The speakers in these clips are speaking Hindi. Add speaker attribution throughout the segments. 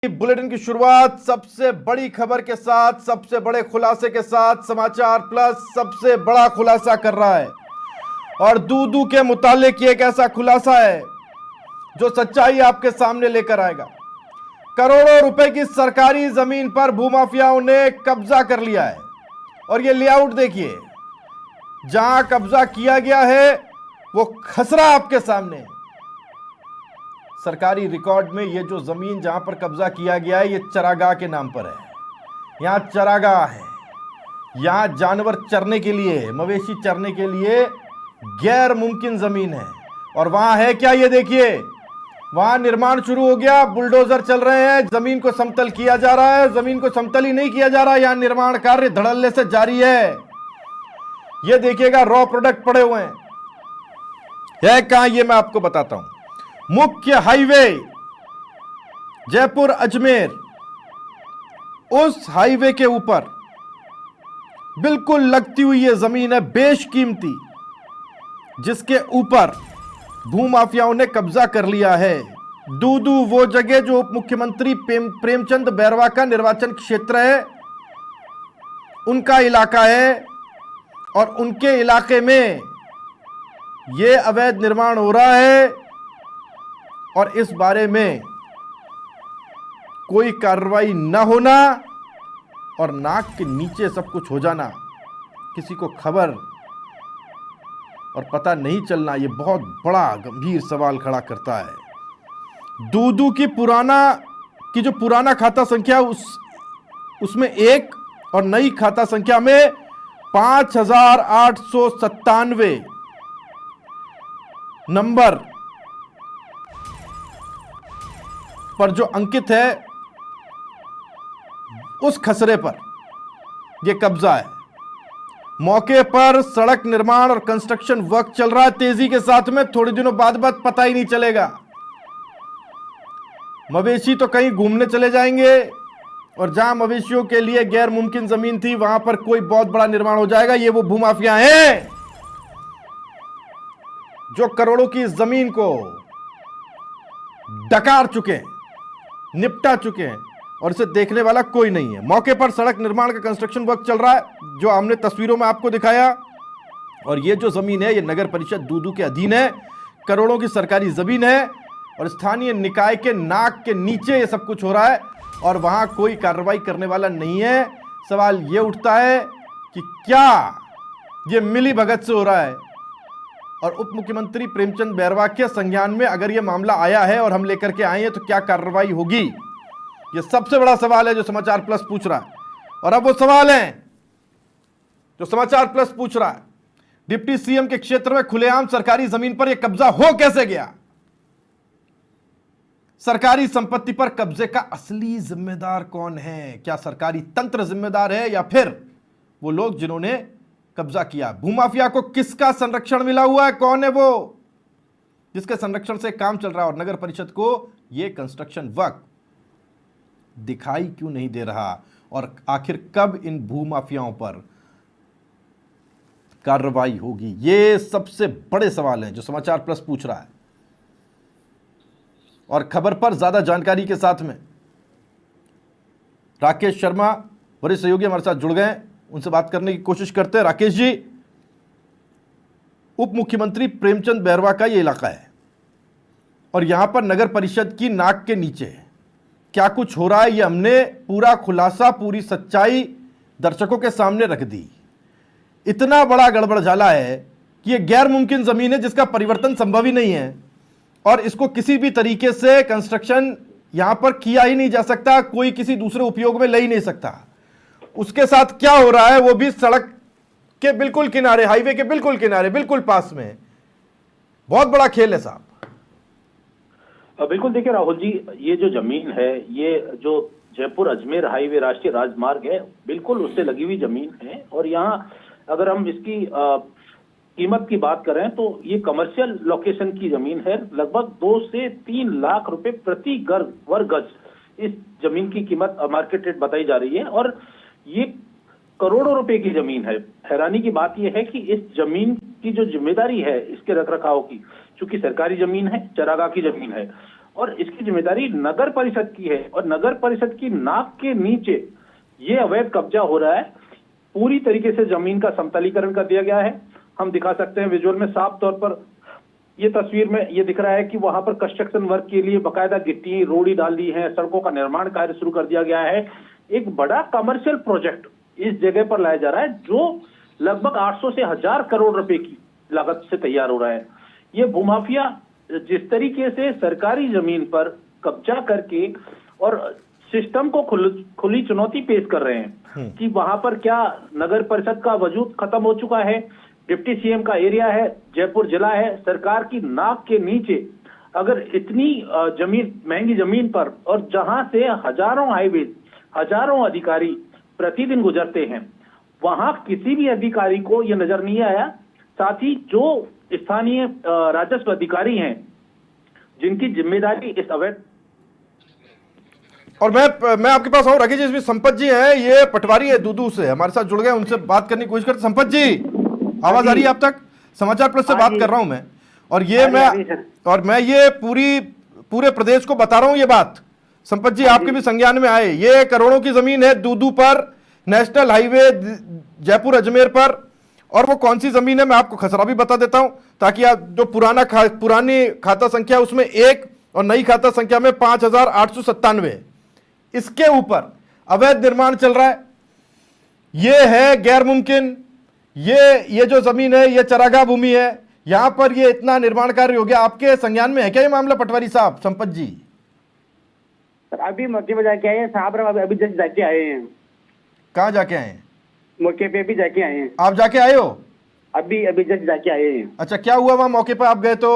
Speaker 1: बुलेटिन की शुरुआत सबसे बड़ी खबर के साथ, सबसे बड़े खुलासे के साथ। समाचार प्लस सबसे बड़ा खुलासा कर रहा है और दूदू के मुतालिक एक ऐसा खुलासा है जो सच्चाई आपके सामने लेकर आएगा। करोड़ों रुपए की सरकारी जमीन पर भूमाफियाओं ने कब्जा कर लिया है और ये लेआउट देखिए, जहां कब्जा किया गया है वो खसरा आपके सामने है। सरकारी रिकॉर्ड में ये जो जमीन जहां पर कब्जा किया गया है, ये चरागाह के नाम पर है। यहां चरागाह है, यहां जानवर चरने के लिए, मवेशी चरने के लिए गैर मुमकिन जमीन है। और वहां है क्या, ये देखिए, वहां निर्माण शुरू हो गया, बुलडोजर चल रहे हैं, जमीन को समतल किया जा रहा है। जमीन को समतल ही नहीं किया जा रहा है, यहां निर्माण कार्य धड़ल्ले से जारी है। ये देखिएगा, रॉ प्रोडक्ट पड़े हुए हैं। है कहां, ये मैं आपको बताता हूं। मुख्य हाईवे जयपुर अजमेर, उस हाईवे के ऊपर बिल्कुल लगती हुई ये जमीन है बेशकीमती, जिसके ऊपर भूमाफियाओं ने कब्जा कर लिया है। दूदू वो जगह जो उप मुख्यमंत्री प्रेमचंद बैरवा का निर्वाचन क्षेत्र है, उनका इलाका है और उनके इलाके में यह अवैध निर्माण हो रहा है। और इस बारे में कोई कार्रवाई न होना और नाक के नीचे सब कुछ हो जाना, किसी को खबर और पता नहीं चलना, यह बहुत बड़ा गंभीर सवाल खड़ा करता है। दूदू की जो पुराना खाता संख्या उसमें एक और नई खाता संख्या में 5897 नंबर पर जो अंकित है, उस खसरे पर यह कब्जा है। मौके पर सड़क निर्माण और कंस्ट्रक्शन वर्क चल रहा है तेजी के साथ में। थोड़े दिनों बाद पता ही नहीं चलेगा, मवेशी तो कहीं घूमने चले जाएंगे और जहां मवेशियों के लिए गैर मुमकिन जमीन थी, वहां पर कोई बहुत बड़ा निर्माण हो जाएगा। ये वो भूमाफिया हैं जो करोड़ों की जमीन को डकार चुके हैं, निपटा चुके हैं और इसे देखने वाला कोई नहीं है। मौके पर सड़क निर्माण का कंस्ट्रक्शन वर्क चल रहा है, जो हमने तस्वीरों में आपको दिखाया। और ये जो जमीन है, ये नगर परिषद दूदू के अधीन है, करोड़ों की सरकारी जमीन है और स्थानीय निकाय के नाक के नीचे ये सब कुछ हो रहा है और वहां कोई कार्रवाई करने वाला नहीं है। सवाल ये उठता है कि क्या ये मिली भगत से हो रहा है? और उप मुख्यमंत्री प्रेमचंद बैरवा के संज्ञान में अगर यह मामला आया है और हम लेकर के आए हैं, तो क्या कार्रवाई होगी? यह सबसे बड़ा सवाल है जो समाचार प्लस पूछ रहा है। और अब वो सवाल है जो समाचार प्लस पूछ रहा है, डिप्टी सीएम के क्षेत्र में खुलेआम सरकारी जमीन पर यह कब्जा हो कैसे गया? सरकारी संपत्ति पर कब्जे का असली जिम्मेदार कौन है? क्या सरकारी तंत्र जिम्मेदार है या फिर वो लोग जिन्होंने कब्जा किया? भूमाफिया को किसका संरक्षण मिला हुआ है? कौन है वो जिसके संरक्षण से काम चल रहा है? और नगर परिषद को यह कंस्ट्रक्शन वर्क दिखाई क्यों नहीं दे रहा? और आखिर कब इन भूमाफियाओं पर कार्रवाई होगी? ये सबसे बड़े सवाल हैं जो समाचार प्लस पूछ रहा है। और खबर पर ज्यादा जानकारी के साथ में राकेश शर्मा वरिष्ठ सहयोगी हमारे साथ जुड़ गए, उनसे बात करने की कोशिश करते हैं। राकेश जी, उप मुख्यमंत्री प्रेमचंद बैरवा का ये इलाका है और यहां पर नगर परिषद की नाक के नीचे क्या कुछ हो रहा है, ये हमने पूरा खुलासा, पूरी सच्चाई दर्शकों के सामने रख दी। इतना बड़ा गड़बड़झाला है कि यह गैर मुमकिन जमीन है जिसका परिवर्तन संभव ही नहीं है और इसको किसी भी तरीके से कंस्ट्रक्शन यहां पर किया ही नहीं जा सकता, कोई किसी दूसरे उपयोग में ले ही नहीं सकता। उसके साथ क्या हो रहा है, वो भी सड़क के बिल्कुल किनारे, हाईवे के बिल्कुल किनारे, बिल्कुल पास में। बहुत बड़ा खेल है साहब।
Speaker 2: बिल्कुल, देखिए राहुल जी, ये जो जमीन है, ये जो जयपुर अजमेर हाईवे राष्ट्रीय राजमार्ग है, बिल्कुल उससे लगी हुई जमीन है। और यहाँ अगर हम इसकी कीमत की बात करें तो ये कमर्शियल लोकेशन की जमीन है। लगभग 2 से 3 लाख रुपए प्रति वर्ग गज इस जमीन की कीमत मार्केट रेट बताई जा रही है और ये करोड़ों रुपए की जमीन है। हैरानी की बात यह है कि इस जमीन की जो जिम्मेदारी है इसके रखरखाव की, चूंकि सरकारी जमीन है, चरागाह की जमीन है और इसकी जिम्मेदारी नगर परिषद की है, और नगर परिषद की नाक के नीचे ये अवैध कब्जा हो रहा है। पूरी तरीके से जमीन का समतलीकरण कर दिया गया है। हम दिखा सकते हैं विजुअल में साफ तौर पर, ये तस्वीर में ये दिख रहा है कि वहां पर कंस्ट्रक्शन वर्क के लिए बकायदा गिट्टी रोड़ी डाल दी है, सड़कों का निर्माण कार्य शुरू कर दिया गया है। एक बड़ा कमर्शियल प्रोजेक्ट इस जगह पर लाया जा रहा है जो लगभग 800 से 1000 करोड़ रुपए की लागत से तैयार हो रहा है। ये भूमाफिया जिस तरीके से सरकारी जमीन पर कब्जा करके और सिस्टम को खुली चुनौती पेश कर रहे हैं कि वहां पर क्या नगर परिषद का वजूद खत्म हो चुका है, डिप्टी सीएम का एरिया है, जयपुर जिला है, सरकार की नाक के नीचे अगर इतनी जमीन, महंगी जमीन पर, और जहां से हजारों हाईवे, हजारों अधिकारी प्रतिदिन गुजरते हैं, वहां किसी भी अधिकारी को यह नजर नहीं आया। साथ ही जो स्थानीय राजस्व अधिकारी हैं जिनकी जिम्मेदारी इस अवैध,
Speaker 1: और मैं आपके पास आऊं, राकेश जी, इसमें संपत जी हैं, ये पटवारी है दूदू से, हमारे साथ जुड़ गए, उनसे बात करने की कोशिश करते। संपत जी, आवाज आ रही है आप तक? समाचार प्लस से बात कर रहा हूं मैं, और मैं ये पूरे प्रदेश को बता रहा हूं ये बात। संपत जी, आपके भी संज्ञान में आए, ये करोड़ों की जमीन है दूदू पर, नेशनल हाईवे जयपुर अजमेर पर। और वो कौन सी जमीन है मैं आपको खसरा भी बता देता हूं, ताकि आप जो पुरानी खाता संख्या उसमें 1 और नई खाता संख्या में 5897, इसके ऊपर अवैध निर्माण चल रहा है। ये है गैर मुमकिन, ये जो जमीन है ये चरागाह भूमि है, यहां पर ये इतना निर्माण कार्य हो गया। आपके संज्ञान में है क्या ये मामला पटवारी साहब? संपत जी,
Speaker 3: अभी मौके पे जाके आए हैं साहब, अभी जस्ट जाके आए हैं।
Speaker 1: कहाँ जाके आए हैं?
Speaker 3: मौके पे भी जाके आए हैं।
Speaker 1: आप जाके आए हो?
Speaker 3: अभी जस्ट जाके आए हैं।
Speaker 1: अच्छा, क्या हुआ वहां मौके पर आप गए तो?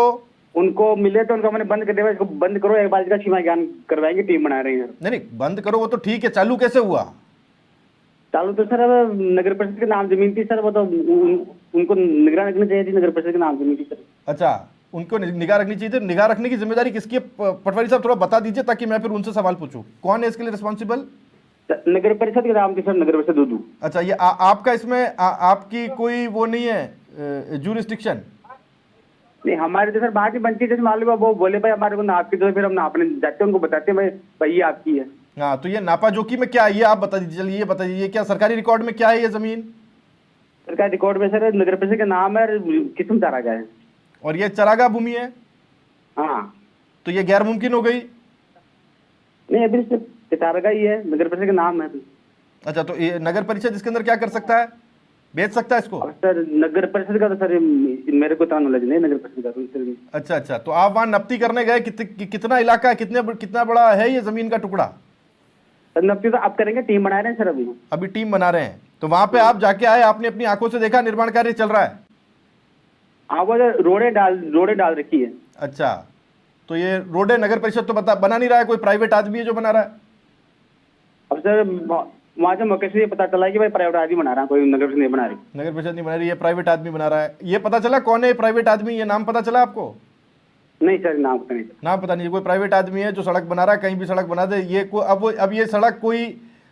Speaker 3: उनको मिले तो उनको मैंने बंद कर दिया, इसको बंद करो, एक बार इसका सीमा ज्ञान करवाएंगे, टीम बना रहे हैं।
Speaker 1: नहीं, बंद करो वो तो ठीक है, चालू कैसे हुआ?
Speaker 3: चालू तो सर अब नगर परिषद के नाम जमीन थी सर, वो तो उनको निगरानी रखनी चाहिए थी, नगर परिषद के नाम जमीन थी सर। अच्छा, उनको निगाह रखनी चाहिए थी। निगाह रखने की जिम्मेदारी किसकी है पटवारी साहब, थोड़ा बता दीजिए ताकि मैं फिर उनसे सवाल पूछूं, कौन है इसके लिए रिस्पॉन्सिबल? नगर परिषद के नाम थी सर, नगर परिषद दूदू।
Speaker 1: अच्छा, ये आपका इसमें आपकी कोई वो नहीं है ज्यूरिस्डिक्शन?
Speaker 3: नहीं, हमारे तो सर बात ही बनती है, मालूम है, वो बोले भाई हमारे को नाप की, तो फिर हम नापने जाते हैं, उनको बताते हैं भाई ये आपकी है।
Speaker 1: हाँ, तो ये नापा जोखी में क्या है ये आप बता दीजिए। चलिए ये बता दीजिए, क्या सरकारी रिकॉर्ड में क्या है ये जमीन?
Speaker 3: सरकारी रिकॉर्ड में सर नगर परिषद का नाम है, किस्म चारागाह है,
Speaker 1: और ये चरागाह भूमि है।
Speaker 3: हाँ,
Speaker 1: तो ये गैर मुमकिन हो गई?
Speaker 3: नहीं, अभी सिर्फ चारागाह ही है, नगर परिषद का नाम है।
Speaker 1: अच्छा, तो ये नगर परिषद इसके अंदर क्या कर सकता है? बेच सकता है इसको?
Speaker 3: सर नगर परिषद का तो सर मेरे को इतना नॉलेज नहीं नगर परिषद का तो।
Speaker 1: अच्छा, तो आप वहां नप्ती करने गए, कितना इलाका है, कितना बड़ा है ये जमीन का टुकड़ा?
Speaker 3: नप्ती तो आप करेंगे, टीम बना रहे हैं सर,
Speaker 1: अभी टीम बना रहे हैं। तो वहां पे आप जाके आए, आपने अपनी आंखों से देखा निर्माण कार्य चल रहा है?
Speaker 3: हाँ, वो रोडे डाल रखी है।
Speaker 1: अच्छा, तो ये रोडे नगर परिषद तो बना नहीं रहा है, कोई प्राइवेट आदमी है जो बना रहा है?
Speaker 3: अब सर वहां से मौके से ये पता चला कि भाई प्राइवेट आदमी बना रहा है, कोई नगर परिषद नहीं बना रही।
Speaker 1: नगर परिषद नहीं बना रही, ये प्राइवेट आदमी बना रहा है। ये पता चला कौन है प्राइवेट आदमी? ये नाम पता चला आपको?
Speaker 3: नहीं सर, नाम पता नहीं।
Speaker 1: नाम पता नहीं, कोई प्राइवेट आदमी है जो सड़क बना रहा है, कहीं भी सड़क बना दे। ये अब ये सड़क कोई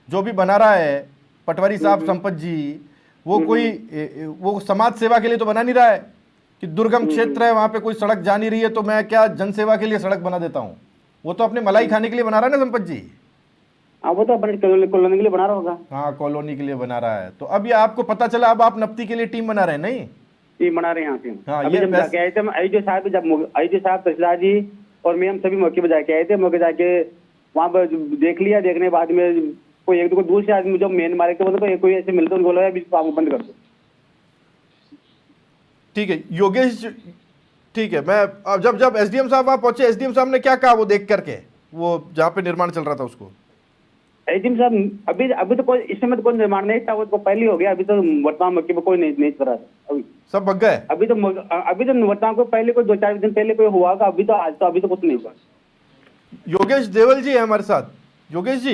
Speaker 1: जो भी बना रहा है पटवारी साहब, संपत जी, वो कोई वो समाज सेवा के लिए तो बना नहीं रहा है कि दुर्गम क्षेत्र है वहां पे कोई सड़क जा नहीं रही है तो मैं क्या जनसेवा के लिए सड़क बना देता हूँ। वो तो अपने मलाई खाने के लिए बना रहा है ना संपत जी?
Speaker 3: हाँ, वो तो अपने कॉलोनी के लिए बना रहा होगा।
Speaker 1: हाँ, कॉलोनी के लिए बना रहा है। तो अब ये आपको पता चला, अब आप नप्ती के लिए टीम बना रहे हैं? नहीं,
Speaker 3: टीम बना रहे हैं यहाँ से।
Speaker 1: हाँ,
Speaker 3: अभी जब जाके आए थे आईजी साहब, तहसीलदार जी और मैं, हम सभी मौके पे जाके आए थे। मौके जाके वहाँ पर देख लिया, देखने बाद में कोई एक दो दूसरे आदमी जो मेन मारे थे तो कोई ऐसे मिलते उनको बोला आपको बंद कर दो।
Speaker 1: ठीक है योगेश, ठीक है। मैं अब जब एसडीएम साहब वहाँ पहुंचे, एसडीएम साहब ने क्या कहा वो देख करके, वो जहाँ पे निर्माण चल रहा था उसको?
Speaker 3: एसडीएम साहब अभी तो कोई इस समय तो कोई निर्माण नहीं था, वो तो पहले हो गया। अभी तो वर्तमान मौके पर कोई नहीं कर रहा था, अभी
Speaker 1: सब भग गए।
Speaker 3: अभी तो वर्तमान को पहले कोई 2-4 दिन पहले कोई हुआ था, अभी तो कुछ नहीं हुआ।
Speaker 1: योगेश देवल जी है हमारे साथ। योगेश जी,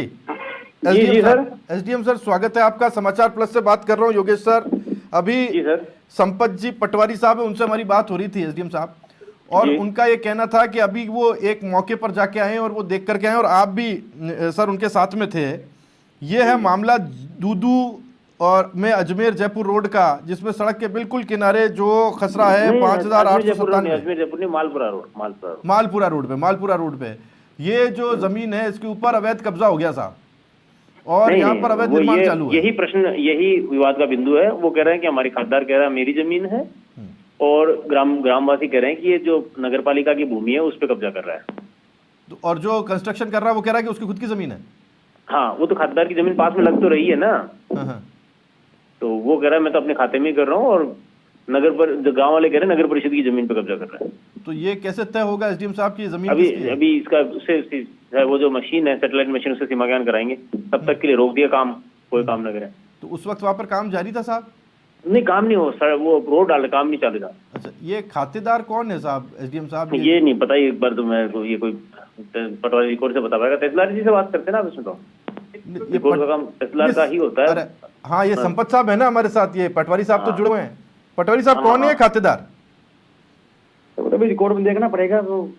Speaker 1: एसडीएम सर स्वागत है आपका, समाचार प्लस से बात कर रहा हूँ। योगेश सर, अभी संपत जी पटवारी साहब है, उनसे हमारी बात हो रही थी एसडीएम साहब, और उनका ये कहना था कि अभी वो एक मौके पर जाके आए और वो देख करके आए, और आप भी सर उनके साथ में थे। ये है मामला दूदू और मैं अजमेर जयपुर रोड का, जिसमें सड़क के बिल्कुल किनारे जो खसरा है 5,897,
Speaker 2: अजमेर जयपुर नहीं, मालपुरा रोड,
Speaker 1: मालपुरा रोड पे ये जो जमीन है इसके ऊपर अवैध कब्जा हो गया साहब, और यहाँ पर अवैध निर्माण चालू है।
Speaker 2: यही प्रश्न, यही विवाद का बिंदु है। वो कह रहे हैं कि हमारी खातेदार कह रहा है मेरी जमीन है, और ग्रामवासी कह रहे हैं कि ये जो नगर पालिका की भूमि है उस पर कब्जा कर रहा है।
Speaker 1: और जो कंस्ट्रक्शन कर रहा है वो कह रहा है कि उसकी खुद की जमीन है।
Speaker 2: हाँ, वो तो खातेदार की जमीन पास में लग तो रही है ना।
Speaker 1: हाँ।
Speaker 2: तो वो कह रहा है मैं तो अपने खाते में ही कर रहा हूँ, और नगर पर जो गांव वाले कह रहे हैं नगर परिषद की जमीन पर कब्जा कर रहा है।
Speaker 1: तो ये कैसे तय होगा एसडीएम साहब की जमीन?
Speaker 2: अभी इसका उससे वो जो मशीन है, सैटेलाइट मशीन, उससे सीमा ज्ञान कराएंगे, तब तक के लिए रोक दिया काम, कोई काम न करे।
Speaker 1: तो उस वक्त वहाँ पर काम जारी था साहब?
Speaker 2: नहीं, काम नहीं हो, वो रोड डाल, काम नहीं चालू था।
Speaker 1: अच्छा, ये खातेदार कौन है साहब एसडीएम साहब?
Speaker 2: ये नहीं पता, एक बार तो मैं ये कोई पटवारी रिकॉर्ड से बता पाएगा। तहसीलदार जी से बात करते ना इसमें, तो रिकॉर्ड का काम तहसीलदार का ही होता है।
Speaker 1: हाँ, ये संपत साहब है ना हमारे साथ, ये पटवारी साहब तो जुड़े हुए हैं। पटवारी साहब कौन है खातेदार?
Speaker 3: तो अभी रिकॉर्ड में देखना पड़ेगा, तो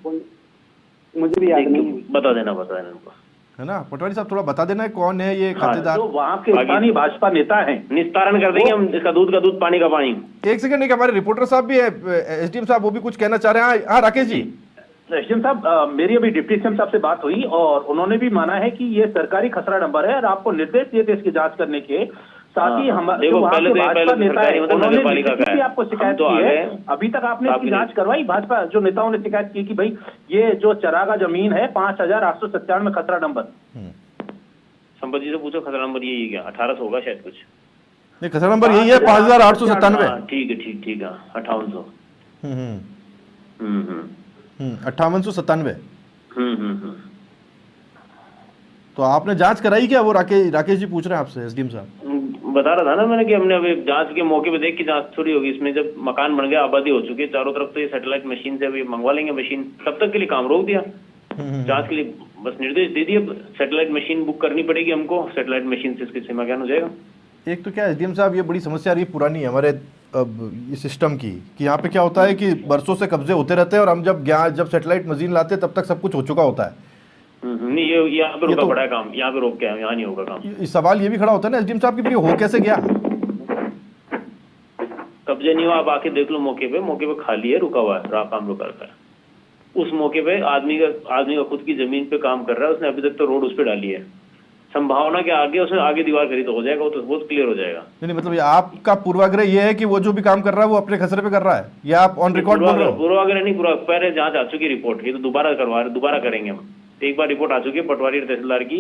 Speaker 3: मुझे भी याद नहीं।
Speaker 2: बता देना उनको,
Speaker 1: है ना पटवारी साहब, थोड़ा बता देना है कौन है ये खातेदार।
Speaker 2: जो वहाँ के स्थानीय भाजपा नेता हैं, निस्तारण कर देंगे हम इसका, दूध का दूध, पानी का पानी।
Speaker 1: एक सेकंड, एक हमारे रिपोर्टर साहब भी है, एसडीएम साहब, वो भी कुछ कहना चाह रहे हैं। हाँ राकेश जी।
Speaker 2: एसडीएम साहब, मेरी अभी डिप्टी सीएम साहब से बात हुई, और उन्होंने भी माना है कि ये सरकारी खसरा नंबर है, और आपको निर्देश दिए थे इसकी जांच करने के। साथ ही हमारे भाजपा नेता है, उन्होंने आपको शिकायत की है, अभी तक आपने इसकी जांच करवाई? भाजपा जो नेताओं ने शिकायत की कि भाई ये जो चरागा जमीन है 5,897 में खसरा नंबर। संपत जी से पूछो खसरा नंबर यही है क्या? 1800 होगा शायद कुछ।
Speaker 1: नहीं, खसरा नंबर यही है 5,897।
Speaker 2: ठीक है 5800।
Speaker 1: 5897। तो आपने जांच कराई क्या? वो राकेश जी पूछ रहे हैं आपसे, एसडीएम साहब।
Speaker 2: बता रहा था ना मैंने कि हमने अभी जांच के मौके पे देख के जांच थोड़ी होगी इसमें। जब मकान बन गया, आबादी हो चुकी है चारों तरफ, तो ये सैटेलाइट मशीन से अभी मंगवा लेंगे मशीन, तब तक के लिए काम रोक दिया। जांच के लिए बस निर्देश दे दिए, सैटेलाइट मशीन बुक करनी पड़ेगी हमको, सैटेलाइट मशीन से इसकी सीमा ज्ञान हो जाएगा।
Speaker 1: एक तो क्या एसडीएम साहब, ये बड़ी समस्या रही पुरानी है हमारे अब इस सिस्टम की, कि यहाँ पे क्या होता है कि बरसों से कब्जे होते रहते हैं, और हम जब सैटेलाइट मशीन लाते हैं तब तक सब कुछ हो चुका होता है।
Speaker 2: नहीं, ये यहाँ पे रुका पड़ा है काम, यहाँ पे रोक के यहाँ नहीं होगा काम।
Speaker 1: इस सवाल ये भी खड़ा होता है ना एसडीएम साहब की, हो कैसे गया?
Speaker 2: कब्जे नहीं हुआ, आप आके देख लो मौके पे खाली है, रुका हुआ है, काम रुका रखा है। उस मौके पे आदमी का खुद की जमीन पे काम कर रहा है, उसने अभी तक तो रोड उस पे डाली है। संभावना के आगे उसने आगे दीवार करी तो हो जाएगा, वो तो बहुत क्लियर हो जाएगा।
Speaker 1: नहीं, मतलब ये आपका पूर्वाग्रह ये है कि वो जो भी काम कर रहा है वो अपने खसरे पे कर रहा है, या आप ऑन रिकॉर्ड बोल रहे हो?
Speaker 2: पूर्वाग्रह नहीं, पहले जांच आ चुकी रिपोर्ट, ये तो दोबारा करेंगे हम। एक बार रिपोर्ट आ चुकी है पटवारी तहसीलदार की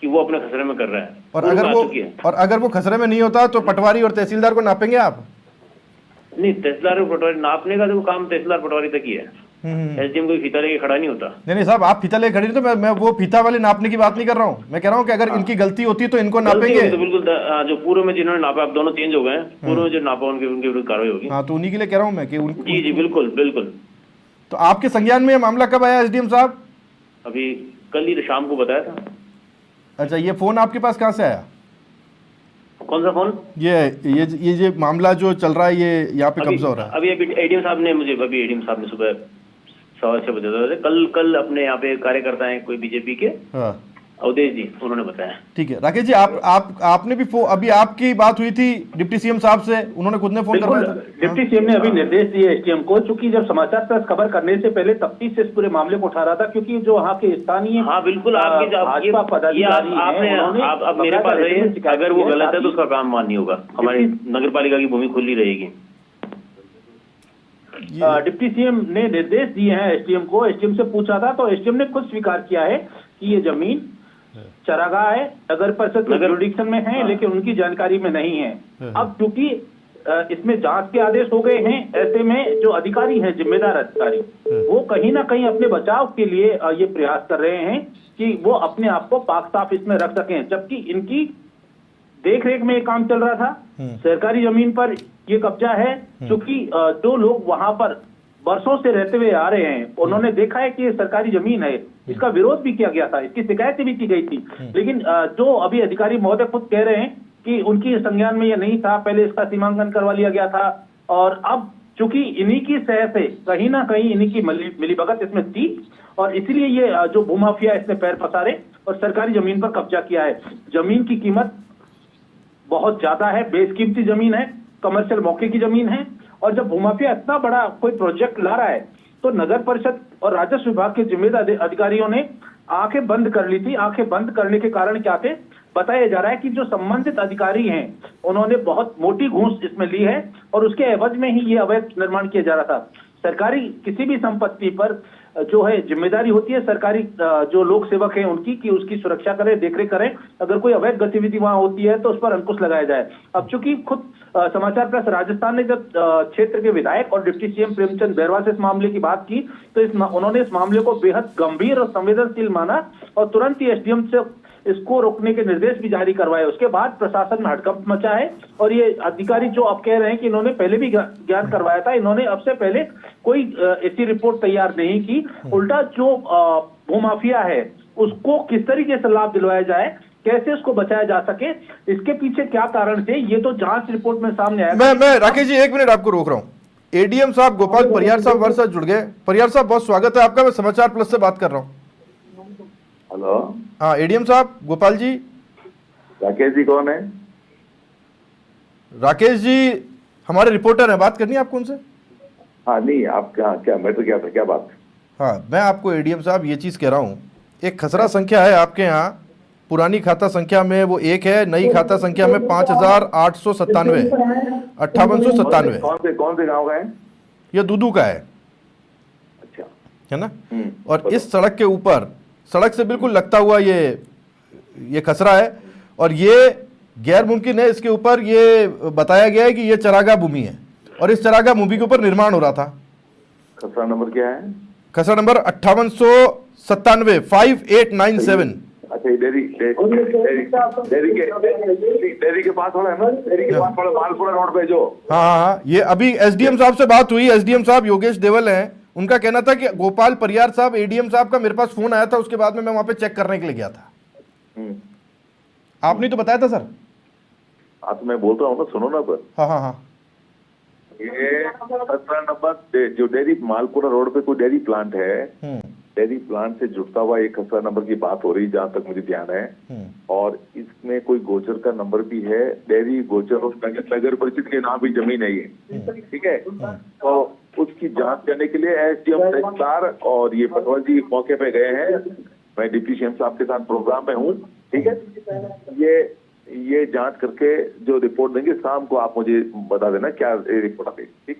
Speaker 2: कि वो अपने खसरे में कर रहा है,
Speaker 1: और अगर वो खसरे में नहीं होता तो पटवारी और तहसीलदार को नापेंगे आप?
Speaker 2: नहीं, तहसीलदार और पटवारी नापने का तो काम तहसीलदार पटवारी तक ही है। एसडीएम कोई फीता लेके खड़ा नहीं होता।
Speaker 1: नहीं साहब, आप फीता लेके खड़े नहीं, तो मैं वो फीता वाले नापने की बात नहीं कर रहा हूँ। मैं कह रहा हूँ कि अगर इनकी गलती होती तो इनको नापेंगे।
Speaker 2: तो बिल्कुल, जो पूर्व में जिन्होंने नापा, अब दोनों चेंज हो गए हैं, पूर्व में जो नापा उनके विरुद्ध कार्रवाई होगी।
Speaker 1: हाँ, तो उन्हीं के लिए कह रहा हूँ मैं कि
Speaker 2: जी बिल्कुल।
Speaker 1: तो आपके संज्ञान में ये मामला कब आया एसडीएम साहब?
Speaker 2: अभी कल ही शाम को बताया था।
Speaker 1: अच्छा, ये फोन आपके पास कहाँ से आया?
Speaker 2: कौन सा फोन?
Speaker 1: ये मामला जो चल रहा है, ये यहाँ पे कब्जा हो रहा है।
Speaker 2: अभी एडीएम साहब ने सुबह 6:15 बजे कल अपने यहाँ पे कार्यकर्ता हैं कोई बीजेपी के, अवधेश जी, उन्होंने बताया।
Speaker 1: ठीक है राकेश जी, आपने भी अभी आपकी बात हुई थी डिप्टी सीएम साहब से, उन्होंने खुद ने फोन करवाया था।
Speaker 2: डिप्टी सीएम ने अभी निर्देश दिए एसडीएम को, चूंकि जब समाचार प्रेस खबर करने से पहले तफ्तीश से इस पूरे मामले को उठा रहा था, क्योंकि जो वहाँ के स्थानीय
Speaker 4: बिल्कुल भाजपा पदाधिकारी
Speaker 2: आप मेरे पास रहिए, अगर वो गलत है तो उसका काम मान्य होगा, हमारी नगर पालिका की भूमि खुली रहेगी। डिप्टी सीएम ने निर्देश दिए हैं एसडीएम को। एसडीएम से पूछा था तो एसडीएम ने खुद स्वीकार किया है कि ये जमीन चरागाह है, नगर परिषद के जुरिडिक्शन में है, लेकिन उनकी जानकारी में नहीं है। अब क्योंकि इसमें जांच के आदेश हो गए हैं, ऐसे में जो अधिकारी हैं, जिम्मेदार अधिकारी, वो कहीं ना कहीं अपने बचाव के लिए ये प्रयास कर रहे हैं कि वो अपने आप को पाक साफ इसमें रख सकें, जबकि इनकी देख रेख में ये काम चल रहा था। सरकारी जमीन पर ये कब्जा है, क्योंकि जो लोग वहां पर वर्षों से रहते हुए आ रहे हैं, उन्होंने देखा है कि ये सरकारी जमीन है, इसका विरोध भी किया गया था, इसकी शिकायतें भी की गई थी, लेकिन जो अभी अधिकारी महोदय खुद कह रहे हैं कि उनकी संज्ञान में ये नहीं था, पहले इसका सीमांकन करवा लिया गया था, और अब चूंकि इन्हीं की सह से कहीं ना कहीं इन्हीं की मिलीभगत इसमें थी, और इसलिए ये जो भूमाफिया इसने पैर पसारे और सरकारी जमीन पर कब्जा किया है। जमीन की कीमत बहुत ज्यादा है, बेशकीमती जमीन है, कमर्शियल मौके की जमीन है। और जब भूमाफिया इतना बड़ा कोई प्रोजेक्ट ला रहा है तो नगर परिषद और राजस्व विभाग के जिम्मेदार अधिकारियों ने आंखें बंद कर ली थी। आंखें बंद करने के कारण क्या थे, बताया जा रहा है कि जो संबंधित अधिकारी हैं उन्होंने बहुत मोटी घूस इसमें ली है और उसके एवज में ही ये अवैध निर्माण किया जा रहा था। सरकारी किसी भी संपत्ति पर जो है जिम्मेदारी होती है सरकारी जो लोक सेवक हैं उनकी, कि उसकी सुरक्षा करें, देखरेख करें। अगर कोई अवैध गतिविधि वहां होती है तो उस पर अंकुश लगाया जाए। अब चूंकि खुद समाचार प्लस राजस्थान ने जब क्षेत्र के विधायक और डिप्टी सीएम प्रेमचंद बैरवा से इस मामले की बात की तो उन्होंने इस मामले को बेहद गंभीर और संवेदनशील माना और तुरंत ही एसडीएम से इसको रोकने के निर्देश भी जारी करवाए। उसके बाद प्रशासन में हड़कंप मचा है और ये अधिकारी जो आप कह रहे हैं कि इन्होंने पहले भी ज्ञान करवाया था, इन्होंने अब से पहले कोई ऐसी रिपोर्ट तैयार नहीं की। उल्टा जो भूमाफिया है उसको किस तरीके से लाभ दिलवाया जाए, कैसे उसको बचाया जा सके, इसके पीछे क्या कारण थे, ये तो जांच रिपोर्ट में सामने आया।
Speaker 1: मैं राकेश जी 1 मिनट आपको रोक रहा हूं। एडीएम साहब गोपाल परियार साहब हमारे साथ जुड़ गए। परियार साहब बहुत स्वागत है आपका, मैं समाचार प्लस से बात कर रहा हूँ।
Speaker 5: हेलो,
Speaker 1: हाँ एडीएम साहब गोपाल जी।
Speaker 5: राकेश जी कौन है?
Speaker 1: राकेश जी हमारे रिपोर्टर हैं, बात करनी है आपको उनसे।
Speaker 5: हाँ नहीं, आप क्या मैटर क्या था, क्या बात?
Speaker 1: हाँ मैं आपको एडीएम साहब ये चीज़ कह रहा हूँ, एक खसरा संख्या है आपके यहाँ, पुरानी खाता संख्या में वो 1 है, नई खाता संख्या में 5897 है, 5897
Speaker 5: कौन से गांव का है?
Speaker 1: ये दूदू का है,
Speaker 5: अच्छा
Speaker 1: है ना। और इस सड़क के ऊपर, सड़क से बिल्कुल लगता हुआ ये खसरा है और ये गैर मुमकिन है। इसके ऊपर ये बताया गया है कि ये चरागाह भूमि है और इस चरागाह भूमि के ऊपर निर्माण हो रहा था।
Speaker 5: खसरा नंबर क्या है?
Speaker 1: खसरा नंबर 5897 5897।
Speaker 5: अच्छा, ये डेयरी के पास वाला है ना? डेयरी के पास वाला मालपुरा रोड पे जो।
Speaker 1: हाँ, ये अभी एसडीएम साहब से बात हुई। एसडीएम साहब योगेश देवल हैं, उनका कहना था कि गोपाल परियार साहब, एडीएम साहब का मेरे पास फोन आया था, उसके बाद में मैं वहां पे चेक करने के लिए गया था। आपने तो बताया था सर।
Speaker 5: हाँ तो मैं बोल रहा हूँ ना, सुनो ना पर।
Speaker 1: हाँ।
Speaker 5: ये खसरा नंबर जो डेयरी मालपुरा रोड पे कोई डेयरी प्लांट है, डेयरी प्लांट से जुड़ता हुआ एक खसरा नंबर की बात हो रही, जहां तक मुझे ध्यान है। और इसमें कोई गोचर का नंबर भी है, डेयरी गोचर और नगर परिषद के नाम भी जमीन है ये, ठीक है। तो उसकी जांच करने के लिए एसडीएम तहसीलदार और ये पटवाल जी मौके पे गए हैं। मैं डिप्टी सीएम साहब के साथ प्रोग्राम में हूँ, ठीक है। ये जांच करके जो रिपोर्ट देंगे शाम को आप मुझे बता देना क्या रिपोर्ट आती है, ठीक।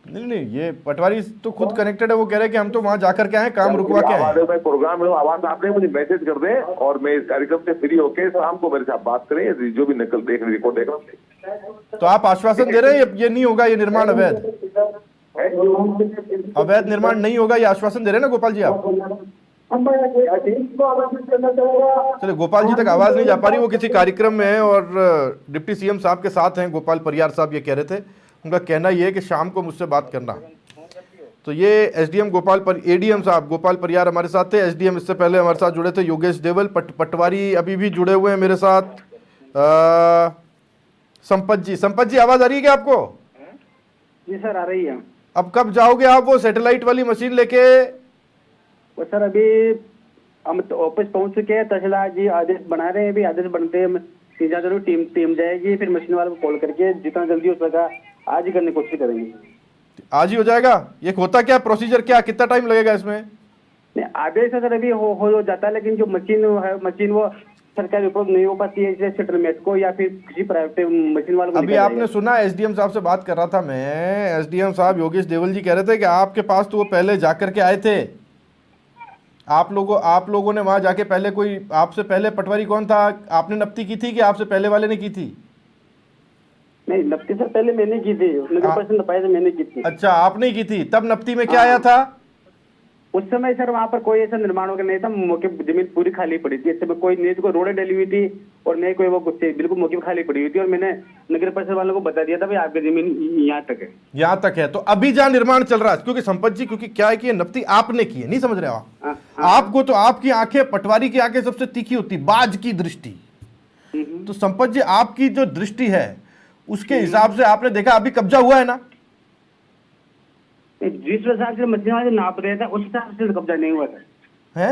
Speaker 1: नहीं, ये पटवारी तो खुद कनेक्टेड है, वो कह रहे हैं कि हम तो वहां जाकर के आए, काम रुकवा के आए।
Speaker 5: मैं प्रोग्राम में आवाज आपने मुझे मैसेज कर दे और मैं इस कार्यक्रम से फ्री होके शाम को मेरे साथ बात करें, जो भी निकल देख रिपोर्ट देख रहा हूँ।
Speaker 1: तो आप आश्वासन दे रहे हैं ये नहीं होगा, ये निर्माण अवैध निर्माण नहीं होगा, ये आश्वासन दे रहे हैं ना गोपाल जी आप? चलिए, गोपाल जी तक आवाज नहीं जा पा रही, वो किसी कार्यक्रम में है और डिप्टी सीएम साहब के साथ हैं। गोपाल परियार साहब ये कह रहे थे, उनका कहना ये है कि शाम को मुझसे बात करना। तो ये एसडीएम एडीएम साहब गोपाल परियार हमारे साथ थे। एसडीएम इससे पहले हमारे साथ जुड़े थे योगेश देवल। पटवारी अभी भी जुड़े हुए हैं मेरे साथ। संपत जी आवाज आ रही है क्या आपको?
Speaker 3: जी सर, आ रही है।
Speaker 1: अब कब जाओगे आप वो सैटेलाइट वाली मशीन लेके?
Speaker 3: वो सर अभी हम तो ऑफिस पहुंच चुके हैं, तहसीलदार जी आदेश बना रहे हैं, अभी आदेश बनते हैं टीम जाएगी, फिर मशीन वाले को कॉल करके जितना जल्दी हो सका आज ही करने की कोशिश करेंगे।
Speaker 1: आज ही हो जाएगा? ये होता क्या प्रोसीजर, क्या कितना टाइम लगेगा इसमें?
Speaker 3: नहीं, आदेश सर अभी हो जाता है, लेकिन जो मशीन वो सरकारी उपलब्ध नहीं हो पाती है, जैसे सेटलमेंट को या फिर किसी प्राइवेट मशीन वाले को।
Speaker 1: अभी आपने सुना, एसडीएम साहब से बात कर रहा था मैं, एसडीएम साहब योगेश देवल जी कह रहे थे कि आपके पास तो वो पहले जाकर के आए थे। आप लोगों ने वहां जाके पहले, कोई आपसे पहले पटवारी कौन था? आपने नप्ती की थी कि आपसे पहले वाले ने की थी?
Speaker 3: नहीं, नप्ती सर पहले मैंने की थी, नगर परिषद नपाया से मैंने की थी।
Speaker 1: अच्छा, आपने की थी, तब नप्ती में क्या आया था?
Speaker 3: उस समय सर वहाँ पर कोई ऐसा निर्माण वगैरह नहीं था, मौके जमीन पूरी खाली पड़ी थी। इस समय कोई नहीं कोई रोड डली हुई थी और नहीं कोई वो बिल्कुल मौके पर खाली पड़ी हुई थी, और मैंने नगर परिषद वालों को बता दिया था भाई आपकी जमीन यहाँ तक है।
Speaker 1: यहाँ तक है। तो अभी जहाँ निर्माण चल रहा है, क्योंकि संपत जी, क्योंकि क्या है कि ये नप्ती आपने की है, नहीं समझ रहे हो आप? आपको तो आपकी आंखें, पटवारी की आंखें सबसे तीखी होती, बाज की दृष्टि। तो संपत जी, आपकी जो दृष्टि है उसके हिसाब से आपने देखा अभी कब्जा हुआ है ना?
Speaker 3: जिस हिसाब से मशीन वाले नाप रहे थे उस हिसाब से कब्जा नहीं हुआ था।
Speaker 1: है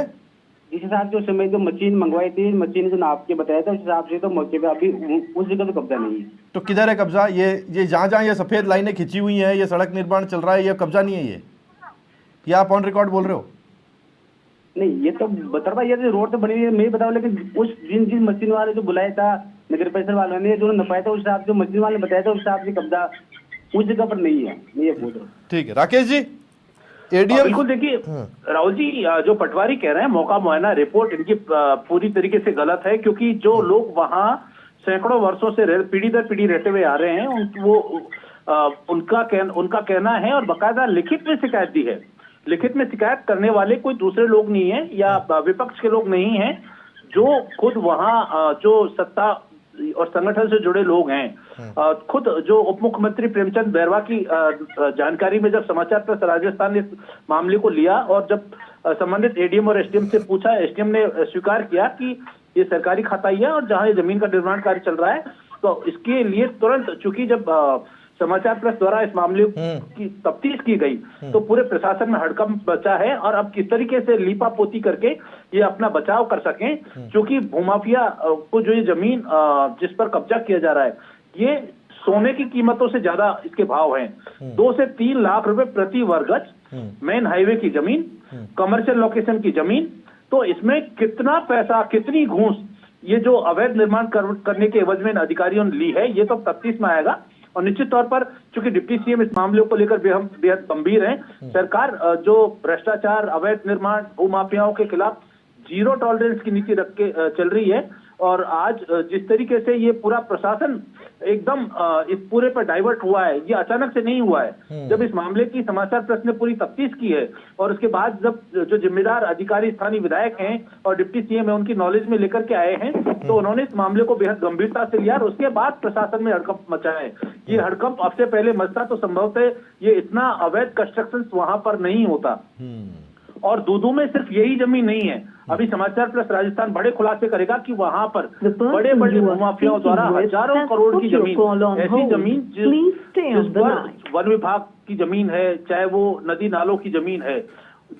Speaker 3: इस हिसाब से उस समय जो मशीन मंगवाई थी, मशीन जो नाप के बताया था, उस हिसाब से तो मौके पे अभी उस जगह तो कब्जा नहीं है।
Speaker 1: तो किधर है कब्जा? ये जहाँ जहाँ ये सफेद लाइनें खिंची हुई हैं, ये सड़क निर्माण चल रहा है, ये कब्जा नहीं है ये आप ऑन रिकॉर्ड बोल रहे हो?
Speaker 3: नहीं, ये तो बता रहा, ये तो रोड तो बनी हुई है, मैं ही बताऊँ, लेकिन उस जिस मशीन वाले जो बुलाया था नगर परिषद वालों ने, जो नपाया था, उस हिसाब से मशीन वाले ने बताया था, उस हिसाब से कब्जा उस जगह पर नहीं है, मैं ये बोल रहा हूँ।
Speaker 1: ठीक है राकेश जी, एडीएम
Speaker 2: बिल्कुल। देखिए राहुल जी, जो पटवारी कह रहे हैं मौका मुआयना रिपोर्ट इनकी पूरी तरीके से गलत है, क्योंकि जो लोग वहां सैकड़ों वर्षों से पीढ़ी दर पीढ़ी रहते हुए आ रहे हैं, उनका कहना है, और बाकायदा लिखित में शिकायत दी है। लिखित में शिकायत करने वाले कोई दूसरे लोग नहीं है या विपक्ष के लोग नहीं है, जो खुद वहां जो सत्ता और संगठन से जुड़े लोग हैं। खुद जो उप मुख्यमंत्री प्रेमचंद बैरवा की जानकारी में जब समाचार प्रेस राजस्थान ने इस मामले को लिया और जब संबंधित एडीएम और एसडीएम से पूछा, एसडीएम ने स्वीकार किया कि ये सरकारी खाता ही है और जहां ये जमीन का निर्माण कार्य चल रहा है, तो इसके लिए तुरंत, चूंकि जब समाचार प्रेस द्वारा इस मामले की तफ्तीश की गई तो पूरे प्रशासन में हड़कंप बचा है, और अब किस तरीके से लीपापोती करके ये अपना बचाव कर सकें, क्योंकि भूमाफिया को जो ये जमीन जिस पर कब्जा किया जा रहा है, ये सोने की कीमतों से ज्यादा इसके भाव हैं। 2 से 3 लाख रुपए प्रति वर्ग गज मेन हाईवे की जमीन, कमर्शियल लोकेशन की जमीन, तो इसमें कितना पैसा, कितनी घूस ये जो अवैध निर्माण करने के एवज में अधिकारियों ने ली है, ये तो तफ्तीश में आएगा। और निश्चित तौर पर चूंकि डिप्टी सीएम इस मामले को लेकर बेहद गंभीर हैं, सरकार जो भ्रष्टाचार, अवैध निर्माण, भूमाफियाओं के खिलाफ जीरो टॉलरेंस की नीति रख के चल रही है, और आज जिस तरीके से ये पूरा प्रशासन एकदम इस पूरे पर डाइवर्ट हुआ है, ये अचानक से नहीं हुआ है। जब इस मामले की समाचार प्रेस ने पूरी तफ्तीश की है और उसके बाद जब जो जिम्मेदार अधिकारी, स्थानीय विधायक हैं और डिप्टी सीएम है, उनकी नॉलेज में लेकर के आए हैं, तो उन्होंने इस मामले को बेहद गंभीरता से लिया और उसके बाद प्रशासन में हड़कंप मचा है। ये हड़कंप अब से पहले मचता तो संभवतः ये इतना अवैध कंस्ट्रक्शन वहां पर नहीं होता। और दूदू में सिर्फ यही जमीन नहीं है, अभी समाचार प्रेस राजस्थान बड़े खुलासे करेगा कि वहां पर बड़े बड़े भूमाफियाओं द्वारा हजारों करोड़ की जमीन, ऐसी जमीन जिस पर वन विभाग की जमीन है, चाहे वो नदी नालों की जमीन है,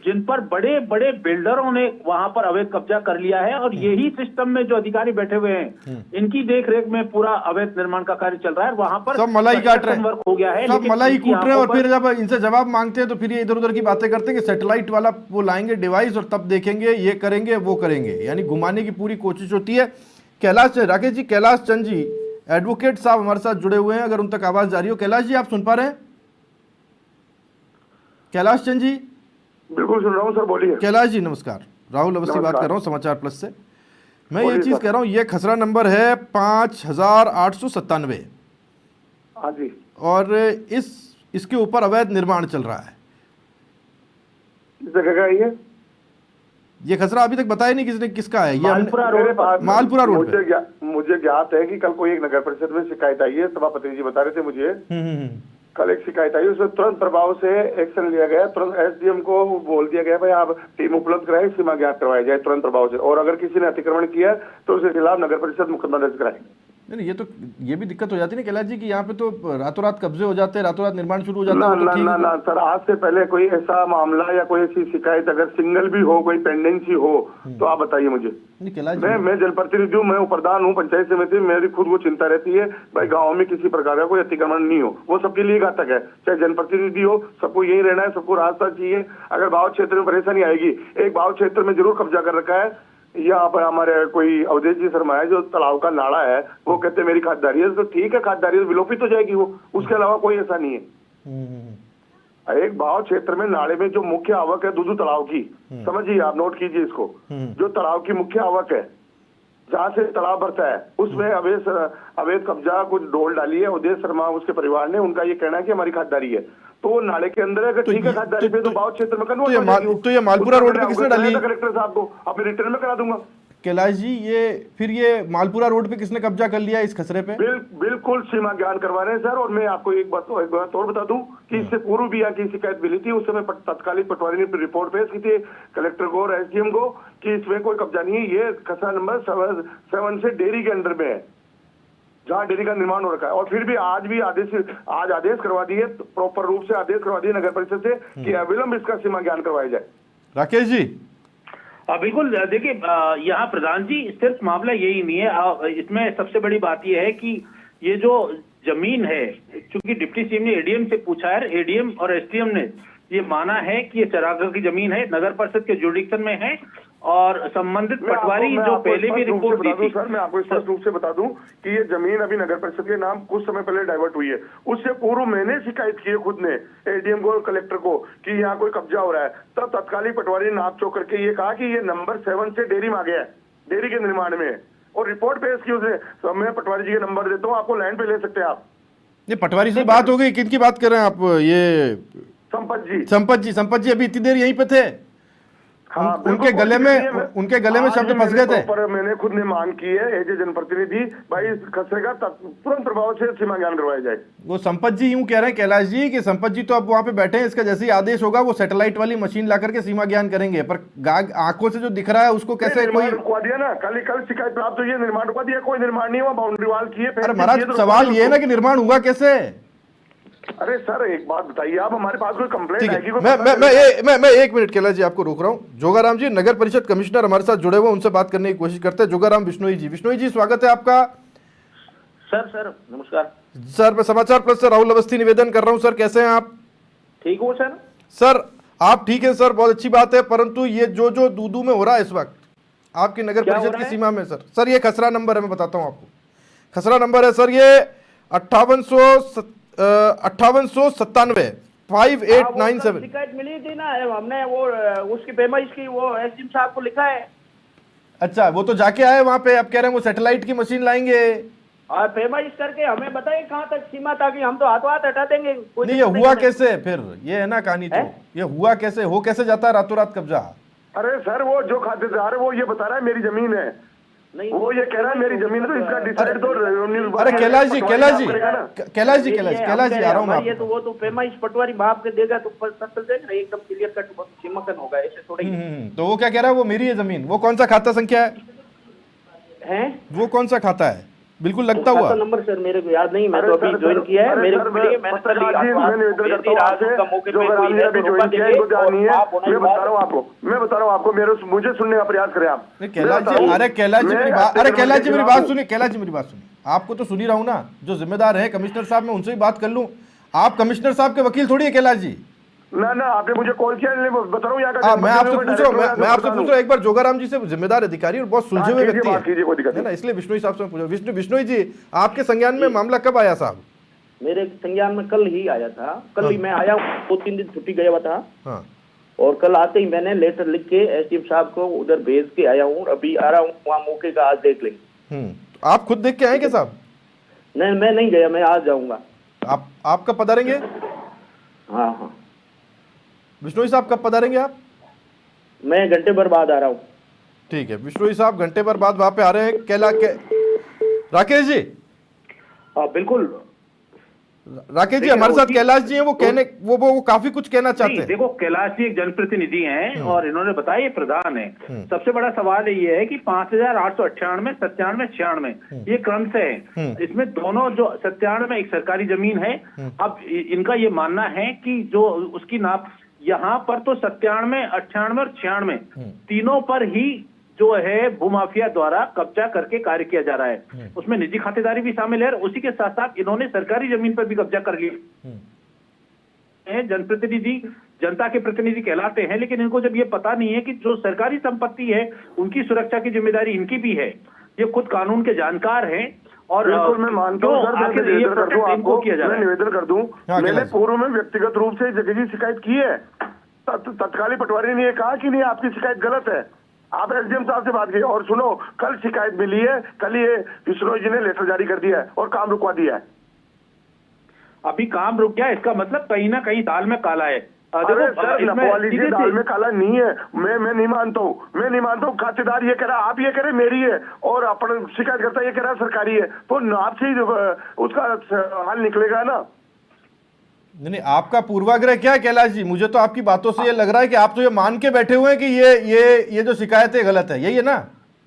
Speaker 2: जिन पर बड़े बड़े बिल्डरों ने वहां पर अवैध कब्जा कर लिया है, और यही सिस्टम में जो अधिकारी बैठे हुए हैं, इनकी देखरेख में पूरा अवैध निर्माण का कार्य चल रहा है। वहां पर
Speaker 1: सब मलाई काट रहे हैं,
Speaker 2: हो गया है,
Speaker 1: सब मलाई कूट रहे हैं, और फिर जब इनसे जवाब मांगते हैं तो फिर ये इधर उधर की बातें करते हैं कि सैटेलाइट वाला वो लाएंगे डिवाइस और तब देखेंगे, ये करेंगे वो करेंगे, यानी घुमाने की पूरी कोशिश होती है। कैलाश राकेश जी, कैलाश चंद जी एडवोकेट साहब हमारे साथ जुड़े हुए हैं, अगर उन तक आवाज जा रही हो। कैलाश जी, आप सुन पा रहे हैं? कैलाश चंद जी?
Speaker 6: बिल्कुल सुन रहा हूँ सर, बोलिए।
Speaker 1: कैलाश जी नमस्कार, राहुल अवस्थी बात कर रहा हूँ समाचार प्लस से। मैं ये चीज कह रहा हूँ, ये खसरा नंबर है 5897।
Speaker 6: हाँ जी।
Speaker 1: और इसके ऊपर अवैध निर्माण चल रहा है।
Speaker 6: इस जगह का
Speaker 1: ये खसरा अभी तक बताया नहीं किसने, किसका है ये?
Speaker 2: मालपुरा रोड पर,
Speaker 1: मालपुरा रोड पे।
Speaker 6: मुझे ज्ञात है कि कल कोई एक नगर परिषद में शिकायत आई है, सभापति जी बता रहे थे मुझे। कल एक शिकायत आई, उसमें तुरंत प्रभाव से एक्शन लिया गया। तुरंत एसडीएम को बोल दिया गया भाई आप टीम उपलब्ध कराए, सीमा ज्ञात करवाया जाए तुरंत प्रभाव से, और अगर किसी ने अतिक्रमण किया तो उसके खिलाफ नगर परिषद मुकदमा दर्ज कराएंगे।
Speaker 1: नहीं, ये भी दिक्कत हो जाती है ना कैलाश जी कि यहाँ पे तो रातों रात कब्जे हो जाते हैं, रातों रात निर्माण शुरू हो जाता है।
Speaker 6: ना सर, आज से पहले कोई ऐसा मामला या कोई ऐसी शिकायत अगर सिंगल भी हो, कोई पेंडेंसी हो, तो आप बताइए मुझे। मैं जनप्रतिनिधि हूँ, मैं प्रधान हूँ पंचायत समिति, मेरी खुद वो चिंता रहती है भाई गाँव में किसी प्रकार का कोई अतिक्रमण नहीं हो, वो सबके लिए घातक है। चाहे जनप्रतिनिधि हो, सबको यही रहना है, सबको रास्ता चाहिए। अगर भाव क्षेत्र में परेशानी आएगी, एक भाव क्षेत्र में जरूर कब्जा कर रखा है, यहाँ पर हमारे कोई अवधेश जी शर्मा है, जो तालाब का नाला है, वो कहते हैं मेरी खाददारी है, तो ठीक है, खाददारी विलोपित हो जाएगी वो, उसके अलावा कोई ऐसा नहीं है। एक भाव क्षेत्र में नाले में जो मुख्य आवक है दूधू तालाब की, समझिए आप, नोट कीजिए इसको, जो तालाब की मुख्य आवक है, जहाँ से तालाब भरता है, उसमें अवैध कब्जा कुछ ढोल डाली है अवधेश शर्मा उसके परिवार ने। उनका ये कहना है कि हमारी खाददारी है, तो नाले के अंदर अगर ठीक है खाददारी पे, तो भाव क्षेत्र में कन्वर्ट हो जाएगी।
Speaker 1: तो ये मालपुरा रोड पे किसने डाली?
Speaker 6: कलेक्टर साहब को अपने रिटर्न में करा दूंगा।
Speaker 1: कैलाश जी, ये मालपुरा रोड पे किसने कब्जा कर लिया इस खसरे पे?
Speaker 6: बिल्कुल सीमा ज्ञान करवा रहे हैं सर। और मैं आपको एक बात और बता दूं कि इससे पूर्व भी यहाँ की शिकायत मिली थी, उस समय तत्कालीन पटवारी ने रिपोर्ट पेश की थी कलेक्टर को और एसडीएम को कि इसमें कोई कब्जा नहीं है। ये खसरा नंबर 7 से डेयरी के अंडर में है, जहाँ डेयरी का निर्माण हो रखा है। और फिर भी आज आदेश करवा दिए, प्रॉपर रूप से आदेश करवा दिए नगर परिषद से कि अविलंब इसका सीमा ज्ञान करवाया जाए।
Speaker 1: राकेश जी,
Speaker 2: बिल्कुल देखिए, यहाँ प्रधान जी सिर्फ मामला यही नहीं है। इसमें सबसे बड़ी बात यह है कि ये जो जमीन है, चूंकि डिप्टी सीएम ने एडीएम से पूछा है, एडीएम और एसडीएम ने ये माना है कि ये चरागाह की जमीन है, नगर परिषद के जुरिडिक्शन में है और संबंधित पटवारी जो पहले भी रिपोर्ट दी थी।
Speaker 6: सर मैं आपको स्पष्ट रूप से बता दूं कि ये जमीन अभी नगर परिषद के नाम कुछ समय पहले डाइवर्ट हुई है। उससे पूर्व मैंने शिकायत की है खुद ने एडीएम को, कलेक्टर को, कि यहाँ कोई कब्जा हो रहा है। तब तत्कालीन पटवारी ने नाप चौक करके ये कहा कि ये नंबर 7 से डेयरी में आ गया है, डेयरी के निर्माण में, और रिपोर्ट पेश की उसने। तो मैं पटवारी जी के नंबर देता हूँ, आपको लाइन पे ले सकते हैं आप।
Speaker 1: ये पटवारी से बात हो गई, किन की बात कर रहे हैं आप? ये संपत जी अभी इतनी देर यहीं पे थे?
Speaker 6: हाँ,
Speaker 1: उनके गले में शब्द फंस गए थे।
Speaker 6: पर मैंने खुद ने मांग की है एज ए जनप्रतिनिधि, भाई खसरे का तुरंत प्रभाव से सीमा ज्ञान करवाया जाए।
Speaker 1: वो संपत जी यूं कह रहे हैं कैलाश जी कि संपत जी तो अब वहां पे बैठे हैं, इसका जैसे ही आदेश होगा वो सैटेलाइट वाली मशीन ला करके सीमा ज्ञान करेंगे, पर आंखों से जो दिख रहा है उसको कैसे कोई
Speaker 6: रुकवा दिया ना। कल शिकायत प्राप्त हुई है, निर्माण रुकवा दिया। कोई निर्माण नहीं हुआ, बाउंड्री वाल किए।
Speaker 1: अरे महाराज सवाल ये है ना कि निर्माण हुआ कैसे?
Speaker 6: अरे सर एक बात बताइए आप, हमारे पास कोई कंप्लेंट आएगी?
Speaker 1: मैं 1 मिनट कैलाश जी आपको रोक रहा हूँ। जोगाराम जी नगर परिषद कमिश्नर हमारे साथ जुड़े हुए, उनसे बात करने की कोशिश करते हैं। जोगाराम बिश्नोई जी स्वागत है आपका।
Speaker 4: सर नमस्कार
Speaker 1: सर। मैं समाचार प्लस से राहुल अवस्थी निवेदन कर रहा हूँ। सर कैसे हैं आप?
Speaker 4: ठीक हूँ सर।
Speaker 1: सर आप ठीक है सर, बहुत अच्छी बात है, परंतु ये जो दूदू में हो रहा है इस वक्त आपकी नगर परिषद की सीमा में सर ये खसरा नंबर है, मैं बताता हूँ आपको। खसरा नंबर है सर ये 5897 5897।
Speaker 4: शिकायत मिली थी ना, हमने वो उसकी पेमाइश की, वो एसडीएम साहब को लिखा है।
Speaker 1: अच्छा, वो तो जाके आए वहां पे, अब कह रहे हैं वो सैटेलाइट की मशीन लाएंगे
Speaker 4: और पेमाइश करके हमें बताइए कहाँ तक सीमा, ताकि हम तो हाथों हाथ हटा देंगे।
Speaker 1: नहीं ये हुआ कैसे फिर? ये है ना कहानी, तो ये हुआ कैसे, हो कैसे जाता है रातों रात कब्जा?
Speaker 6: अरे सर वो जो खातेदार है वो ये बता रहा है मेरी जमीन है, नहीं वो ये कह रहा है मेरी जमीन है, तो इसका डिसाइड तो
Speaker 1: अरे कैलाश जी आ रहा हूँ।
Speaker 4: ये तो वो तो पेमाइश पटवारी बाप के देगा तो पता चलेगा एकदम क्लियर कट सीमांकन होगा, ऐसे थोड़ा ही।
Speaker 1: तो वो क्या कह रहा है, वो मेरी है जमीन। वो कौन सा खाता संख्या है? वो कौन सा खाता है? बिल्कुल लगता हुआ
Speaker 4: नंबर सर मेरे को याद नहीं, मैं तो अभी ज्वाइन किया है। मेरे को मैं बता रहा
Speaker 6: हूँ आपको, मुझे सुनने का प्रयास करें आप।
Speaker 1: कैलाश जी मेरी बात सुनिए। आपको तो सुनी रहा हूँ ना, जो जिम्मेदार है कमिश्नर साहब, मैं उनसे भी बात कर लूँ। आप कमिश्नर साहब के वकील थोड़ी है कैलाश जी।
Speaker 6: ना आपने मुझे कॉल किया, बता रहा हूँ यहाँ का।
Speaker 1: मैं आपसे पूछ रहा हूँ एक बार जोगाराम जी से, जिम्मेदार अधिकारी और बहुत सुलझे हुए व्यक्ति है ना, इसलिए बिश्नोई साहब से मैं पूछा। बिश्नोई जी आपके संज्ञान में मामला कब आया साहब?
Speaker 4: मेरे संज्ञान में कल ही आया था। कल ही मैं आया, 2-3 दिन छुट्टी गया हुआ था, और कल आते ही मैंने लेटर लिख के एसडीएम साहब को उधर भेज के आया हूँ। अभी आ रहा हूँ वहाँ मौके का, आज देख लेंगे।
Speaker 1: आप खुद देख के आए क्या साहब?
Speaker 4: नहीं मैं नहीं गया, मैं आज जाऊंगा।
Speaker 1: आप कब पधारेंगे?
Speaker 4: हाँ
Speaker 1: बिश्नोई साहब कब पधारेंगे आप?
Speaker 4: मैं घंटे भर बाद आ रहा हूँ।
Speaker 1: ठीक है, बिश्नोई साहब घंटे भर बाद वहां पे आ रहे हैं। राकेश जी
Speaker 2: बिल्कुल
Speaker 1: राकेश जी हमारे साथ कैलाश जी हैं, वो कहने वो काफी कुछ कहना चाहते हैं।
Speaker 2: देखो कैलाश जी एक जनप्रतिनिधि हैं और इन्होंने बताया ये प्रधान है। सबसे बड़ा सवाल ये है कि 5898, 97, 96 ये क्रम से है। इसमें दोनों जो 97 में एक सरकारी जमीन है। अब इनका ये मानना है कि जो उसकी नाप यहाँ पर तो 97, 98 और 96 तीनों पर ही जो है भूमाफिया द्वारा कब्जा करके कार्य किया जा रहा है। उसमें निजी खातेदारी भी शामिल है, उसी के साथ साथ इन्होंने सरकारी जमीन पर भी कब्जा कर लिया। जनप्रतिनिधि जनता के प्रतिनिधि कहलाते हैं, लेकिन इनको जब ये पता नहीं है कि जो सरकारी संपत्ति है उनकी सुरक्षा की जिम्मेदारी इनकी भी है। ये खुद कानून के जानकार हैं और
Speaker 6: बिल्कुल मैं मानता हूँ सर, मैं निवेदन कर दूं आपको, मैं निवेदन कर दूं, मैंने पूर्व में व्यक्तिगत रूप से जगह शिकायत की है। तत्कालीन पटवारी ने ये कहा कि नहीं आपकी शिकायत गलत है, आप एसडीएम साहब से बात की। और सुनो कल शिकायत मिली है, कल ये बिश्नोई जी ने लेटर जारी कर दिया है और काम रुकवा दिया है।
Speaker 2: अभी काम रुक गया, इसका मतलब कहीं ना कहीं दाल में काला है।
Speaker 6: अरे सर दाल में काला नहीं है, मैं नहीं मानता हूँ, खातेदार ये कह रहा, आप ये कह रहे मेरी है, और अपन शिकायत करता ये कह रहा सरकारी है, तो नाप से ही उसका हाल निकलेगा ना।
Speaker 1: नहीं आपका पूर्वाग्रह क्या है कैलाश जी? मुझे तो आपकी बातों से ये लग रहा है कि आप तो ये मान के बैठे हुए हैं कि ये जो शिकायत है गलत है, यही है ना?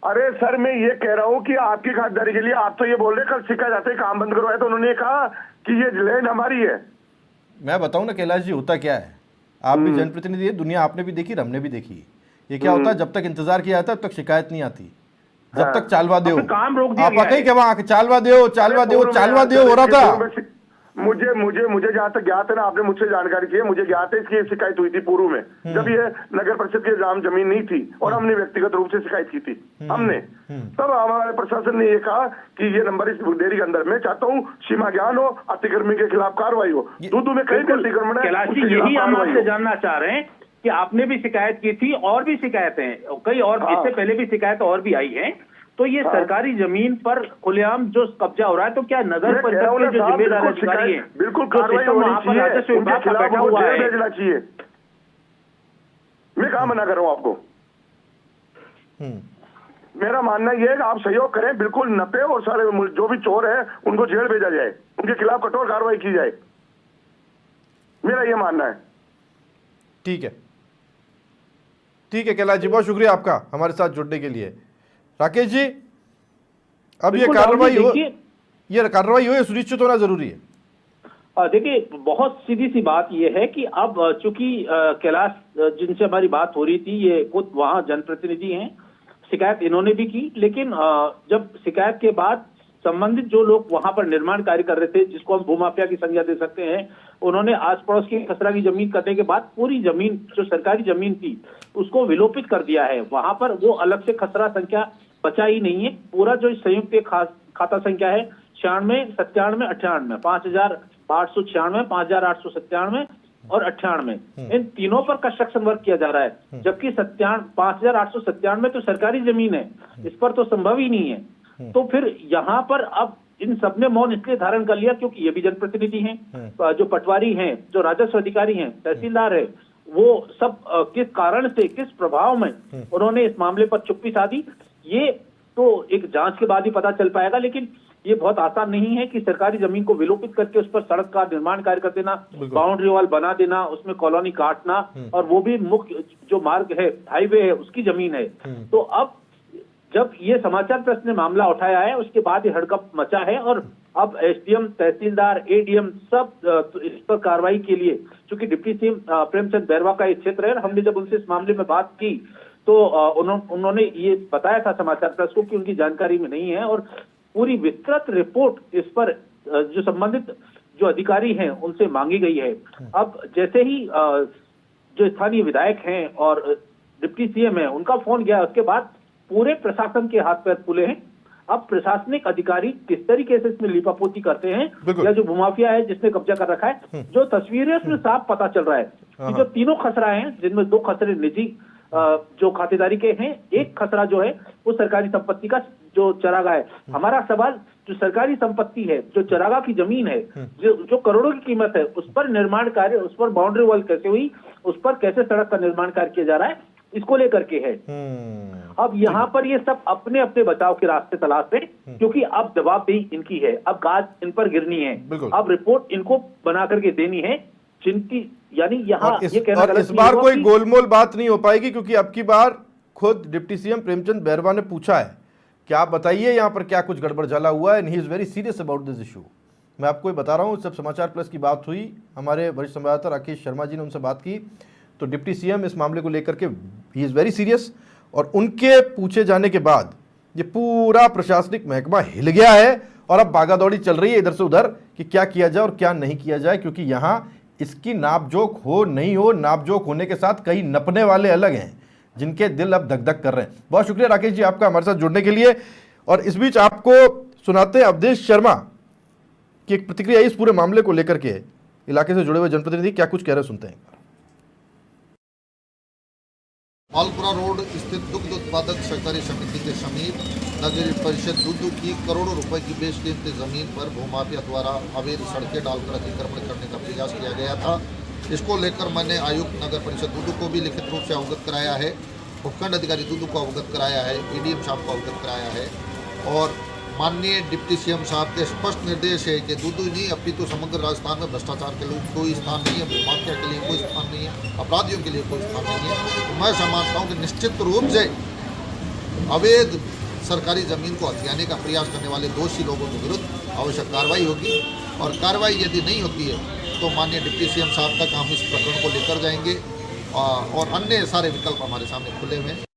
Speaker 6: अरे सर मैं ये कह रहा हूँ कि आपकी खातिरदारी के लिए आप तो ये बोल रहे, कल शिकायत आते ही काम बंद करवाया तो उन्होंने कहा कि ये लैंड हमारी है। मैं
Speaker 1: बताऊं ना कैलाश जी होता क्या है, आप भी जनप्रतिनिधि है, दुनिया आपने भी देखी, हमने भी देखी। ये क्या होता है, जब तक इंतजार किया जाता है तब तक शिकायत नहीं आती, जब तक चालवा दो।
Speaker 2: काम रोक दिया
Speaker 1: आप कहीं क्या वहां चालवा दो हो रहा था।
Speaker 6: मुझे जहाँ तक ज्ञात है ना, आपने मुझसे जानकारी की है, मुझे ज्ञात है इसकी शिकायत हुई थी पूर्व में, जब ये नगर परिषद की नाम जमीन नहीं थी और हमने व्यक्तिगत रूप से शिकायत की थी हमने, तब हमारे प्रशासन ने ये कहा कि ये नंबर इस डेयरी के अंदर, मैं चाहता हूँ सीमा ज्ञान हो, अतिक्रमण के खिलाफ कार्रवाई हो। दूध में कई भी अतिक्रमण है,
Speaker 2: कैलाश जी, यही हम आपसे जानना चाह रहे हैं कि आपने भी शिकायत की थी और भी शिकायतें कई और इससे पहले भी शिकायत और भी आई है, तो ये सरकारी जमीन पर खुलेआम जो कब्जा हो रहा है, तो क्या नगर परिषद के जो जिम्मेदार अधिकारी हैं,
Speaker 6: बिल्कुल कार्रवाई होनी चाहिए, उनके खिलाफ जेल भेजना चाहिए। मैं कहाँ मना कर रहा हूँ आपको, मेरा मानना यह है कि आप सहयोग करें, बिल्कुल नपे और सारे जो भी चोर है उनको जेल भेजा जाए, उनके खिलाफ कठोर कार्रवाई की जाए, मेरा यह मानना है।
Speaker 1: ठीक है कैलाश जी, बहुत शुक्रिया आपका हमारे साथ जुड़ने के लिए। राकेश जी, अब ये कार्रवाई हो सुनिश्चित होना जरूरी है।
Speaker 2: देखिए, बहुत सीधी सी बात यह है कि अब चूंकि कैलाश जिनसे हमारी बात हो रही थी, ये खुद वहां जनप्रतिनिधि हैं, शिकायत इन्होंने भी की, लेकिन जब शिकायत के बाद संबंधित जो लोग वहां पर निर्माण कार्य कर रहे थे, जिसको हम भूमाफिया की संज्ञा दे सकते हैं, उन्होंने आस पड़ोस की खसरा की जमीन करने के बाद पूरी जमीन जो सरकारी जमीन थी उसको विलोपित कर दिया है। वहां पर वो अलग से खसरा संख्या बचा ही नहीं है। पूरा जो संयुक्त खाता संख्या है 96, 97, 98, 5896, 5897 और 98, इन तीनों पर कंस्ट्रक्शन वर्क किया जा रहा है, जबकि 5897 तो सरकारी जमीन है, इस पर तो संभव ही नहीं है। तो फिर यहाँ पर अब इन सबने मौन इसलिए धारण कर लिया क्योंकि ये भी जनप्रतिनिधि हैं, जो पटवारी हैं, जो राजस्व अधिकारी हैं, तहसीलदार है, वो सब किस कारण से, किस प्रभाव में उन्होंने इस मामले पर चुप्पी साधी, ये तो एक जांच के बाद ही पता चल पाएगा। लेकिन ये बहुत आसान नहीं है कि सरकारी जमीन को विलोपित करके उस पर सड़क का निर्माण कार्य कर देना, बाउंड्री वॉल बना देना, उसमें कॉलोनी काटना, और वो भी मुख्य जो मार्ग है, हाईवे है, उसकी जमीन है। तो अब जब ये समाचार प्रेस ने मामला उठाया है, उसके बाद ये हड़कंप मचा है और अब एसडीएम, तहसीलदार, एडीएम सब इस पर कार्रवाई के लिए, चूंकि डिप्टी सीएम प्रेमचंद बैरवा का ये क्षेत्र है, हमने जब उनसे इस मामले में बात की तो उन्होंने ये बताया था समाचार प्रेस को कि उनकी जानकारी में नहीं है और पूरी विस्तृत रिपोर्ट इस पर जो संबंधित जो अधिकारी हैं उनसे मांगी गई है। अब जैसे ही जो स्थानीय विधायक हैं और डिप्टी सीएम है, उनका फोन गया, उसके बाद पूरे प्रशासन के हाथ पैर खुले हैं। अब प्रशासनिक अधिकारी किस तरीके से इसमें लीपापोती करते हैं, या जो भूमाफिया है जिसने कब्जा कर रखा है, जो तस्वीरें उसमें साफ पता चल रहा है कि जो तीनों खसरा हैं, जिनमें 2 खसरे निजी जो खातेदारी के हैं, एक खसरा जो है वो सरकारी संपत्ति का जो चरागाह है। हमारा सवाल, जो सरकारी संपत्ति है, जो चरागाह की जमीन है, जो करोड़ों की कीमत है, उस पर निर्माण कार्य, उस पर बाउंड्री वॉल कैसे हुई, उस पर कैसे सड़क का निर्माण कार्य किया जा रहा है, इसको लेकर के है। अब यहाँ पर ये सब अपने अपने बचाव के रास्ते तलाश रहे, क्योंकि अब जवाबदेही इनकी है, अब गाज इन पर गिरनी है, अब रिपोर्ट इनको बना करके देनी है, जिनकी यानी यहाँ ये कहना
Speaker 1: इस बार कोई गोलमोल बात नहीं हो पाएगी, क्योंकि अब की बार खुद डिप्टी सीएम प्रेमचंद बैरवा ने पूछा है कि आप बताइए यहाँ पर क्या कुछ गड़बड़ झला हुआ है, and he is very serious about this issue. मैं आपको ये बता रहा हूँ, जब समाचार प्लस की बात हुई, हमारे वरिष्ठ संवाददाता राकेश शर्मा जी ने उनसे बात की, तो डिप्टी सीएम इस मामले को लेकर के ही इज़ वेरी सीरियस, और उनके पूछे जाने के बाद ये पूरा प्रशासनिक महकमा हिल गया है और अब भागादौड़ी चल रही है इधर से उधर कि क्या किया जाए और क्या नहीं किया जाए, क्योंकि यहाँ इसकी नापजोक हो नहीं हो, नापजोक होने के साथ कई नपने वाले अलग हैं जिनके दिल अब धक धक कर रहे हैं। बहुत शुक्रिया राकेश जी आपका हमारे साथ जुड़ने के लिए। और इस बीच आपको सुनाते हैं अवधेश शर्मा की एक प्रतिक्रिया इस पूरे मामले को लेकर के, इलाके से जुड़े हुए जनप्रतिनिधि क्या कुछ कह रहे सुनते हैं।
Speaker 7: मालपुरा रोड स्थित दुग्ध उत्पादक सहकारी समिति के समीप नगर परिषद दूदू की करोड़ों रुपए की बेशकीमती जमीन पर भूमाफिया द्वारा अवैध सड़कें डालकर अतिक्रमण करने का प्रयास किया गया था। इसको लेकर मैंने आयुक्त नगर परिषद दूदू को भी लिखित रूप से अवगत कराया है, उपखंड अधिकारी दूदू को अवगत कराया है, एडीएम साहब को अवगत कराया है, और माननीय डिप्टी सीएम साहब के स्पष्ट निर्देश है कि दूदू नहीं अपितु समग्र राजस्थान में भ्रष्टाचार के लिए कोई स्थान नहीं है, भूमाफिया के लिए कोई स्थान नहीं है, अपराधियों के लिए कोई स्थान नहीं है। तो मैं समझता हूँ कि निश्चित रूप से अवैध सरकारी जमीन को हथियाने का प्रयास करने वाले दोषी लोगों के विरुद्ध आवश्यक कार्रवाई होगी, और कार्रवाई यदि नहीं होती है तो माननीय डिप्टी सीएम साहब तक हम इस प्रकरण को लेकर जाएंगे और अन्य सारे विकल्प हमारे सामने खुले हुए हैं।